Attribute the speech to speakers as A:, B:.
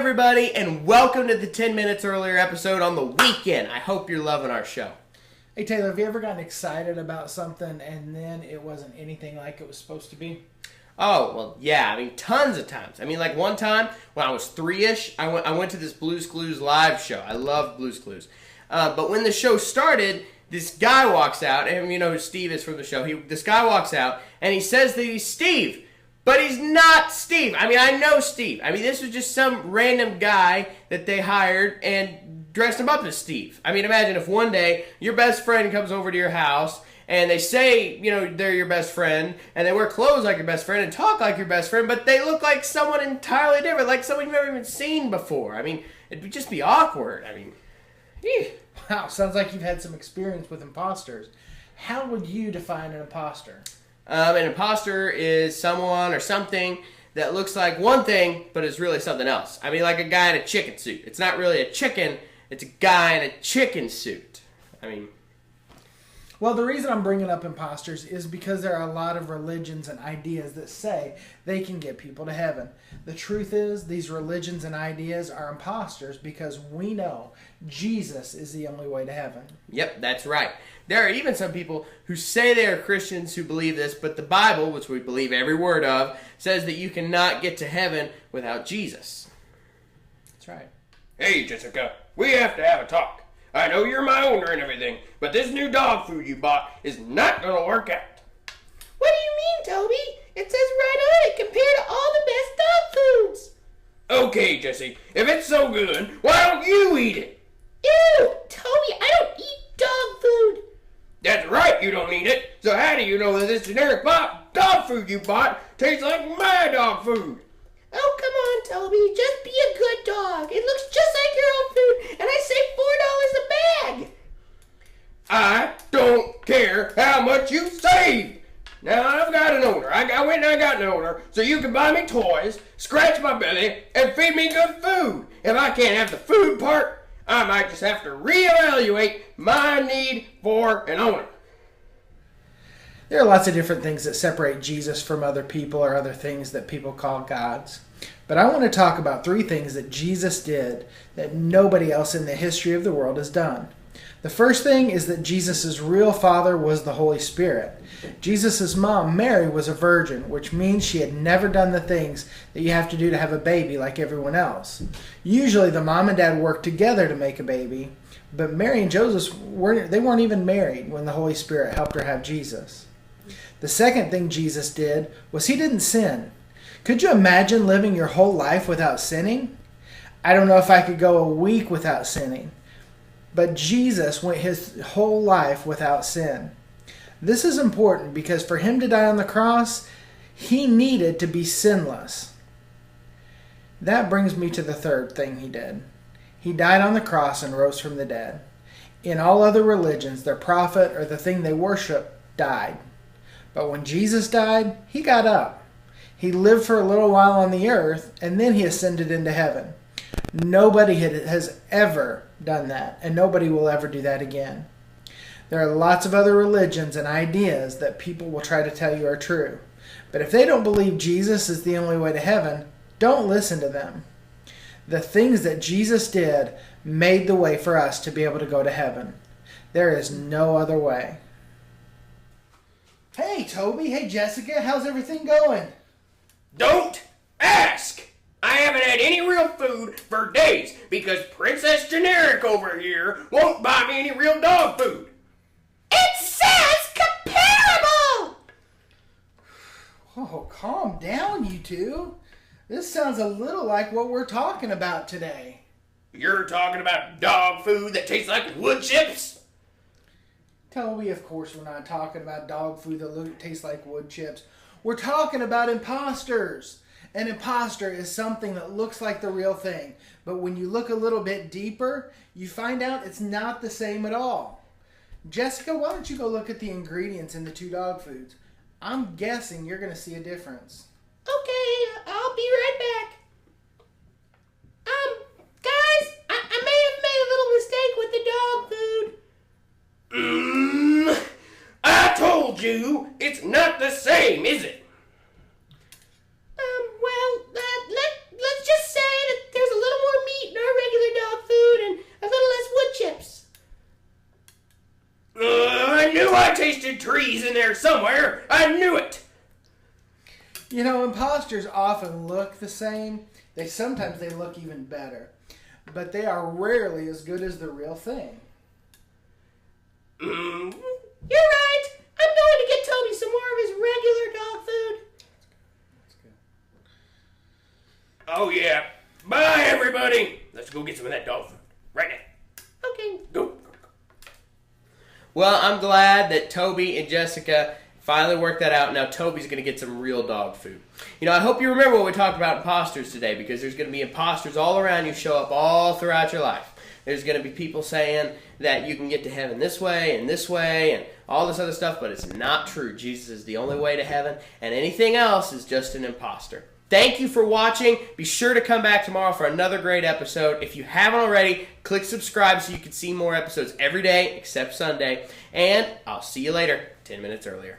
A: everybody, and welcome to the 10 minutes earlier episode on the weekend. I hope you're loving our show.
B: Hey Taylor, have you ever gotten excited about something and then it wasn't anything like it was supposed to be?
A: Oh, well, yeah, tons of times. Like one time when I was 3-ish, I went to this Blue's Clues live show. I love Blue's Clues. But when the show started, this guy walks out, and you know who Steve is from the show. This guy walks out, and he says that he's Steve. But he's not Steve. I know Steve. This was just some random guy that they hired and dressed him up as Steve. Imagine if one day your best friend comes over to your house and they say, they're your best friend, and they wear clothes like your best friend and talk like your best friend, but they look like someone entirely different, like someone you've never even seen before. It'd just be awkward.
B: Wow, sounds like you've had some experience with imposters. How would you define an imposter?
A: An imposter is someone or something that looks like one thing, but is really something else. Like a guy in a chicken suit. It's not really a chicken, it's a guy in a chicken suit.
B: Well, the reason I'm bringing up imposters is because there are a lot of religions and ideas that say they can get people to heaven. The truth is, these religions and ideas are imposters because we know Jesus is the only way to heaven.
A: Yep, that's right. There are even some people who say they are Christians who believe this, but the Bible, which we believe every word of, says that you cannot get to heaven without Jesus.
B: That's right.
C: Hey, Jessica, we have to have a talk. I know you're my owner and everything, but this new dog food you bought is not going to work out.
D: What do you mean, Toby? It says right on it, compared to all the best dog foods.
C: Okay, Jessie, if it's so good, why don't you eat it?
D: Ew, Toby, I don't eat dog food.
C: That's right, you don't eat it. So how do you know that this generic dog food you bought tastes like my dog food?
D: Oh, come on, Toby. Just be a good dog. It looks just like your own food, and I say $4 a bag.
C: I don't care how much you save. Now, I've got an owner. I went and I got an owner, so you can buy me toys, scratch my belly, and feed me good food. If I can't have the food part, I might just have to reevaluate my need for an owner.
B: There are lots of different things that separate Jesus from other people or other things that people call gods. But I want to talk about 3 things that Jesus did that nobody else in the history of the world has done. The first thing is that Jesus' real father was the Holy Spirit. Jesus' mom, Mary, was a virgin, which means she had never done the things that you have to do to have a baby like everyone else. Usually the mom and dad worked together to make a baby, but Mary and Joseph weren't even married when the Holy Spirit helped her have Jesus. The second thing Jesus did was he didn't sin. Could you imagine living your whole life without sinning? I don't know if I could go a week without sinning. But Jesus went his whole life without sin. This is important because for him to die on the cross, he needed to be sinless. That brings me to the third thing he did. He died on the cross and rose from the dead. In all other religions, their prophet or the thing they worship died. But when Jesus died, he got up. He lived for a little while on the earth, and then he ascended into heaven. Nobody has ever done that, and nobody will ever do that again. There are lots of other religions and ideas that people will try to tell you are true. But if they don't believe Jesus is the only way to heaven, don't listen to them. The things that Jesus did made the way for us to be able to go to heaven. There is no other way. Hey, Toby. Hey, Jessica. How's everything going?
C: Don't ask! I haven't had any real food for days because Princess Generic over here won't buy me any real dog food.
D: It says comparable!
B: Oh, calm down, you two. This sounds a little like what we're talking about today.
C: You're talking about dog food that tastes like wood chips?
B: Toby, of course we're not talking about dog food that tastes like wood chips. We're talking about imposters. An imposter is something that looks like the real thing, but when you look a little bit deeper, you find out it's not the same at all. Jessica, why don't you go look at the ingredients in the 2 dog foods? I'm guessing you're going to see a difference.
D: Okay, I'll be right back. Guys, I may have made a little mistake with the dog food.
C: I told you, it's not the same, is it?
D: Well, let's just say that there's a little
C: I tasted trees in there somewhere. I knew it.
B: You know, imposters often look the same. Sometimes they look even better. But they are rarely as good as the real thing.
D: You're right. I'm going to get Toby some more of his regular dog food.
C: Oh, yeah. Bye, everybody. Let's go get some of that dog food. Right now.
D: Okay.
C: Go.
A: Well, I'm glad that Toby and Jessica finally worked that out. Now Toby's going to get some real dog food. You know, I hope you remember what we talked about imposters today, because there's going to be imposters all around you, show up all throughout your life. There's going to be people saying that you can get to heaven this way and all this other stuff, but it's not true. Jesus is the only way to heaven, and anything else is just an imposter. Thank you for watching. Be sure to come back tomorrow for another great episode. If you haven't already, click subscribe so you can see more episodes every day except Sunday. And I'll see you later, 10 minutes earlier.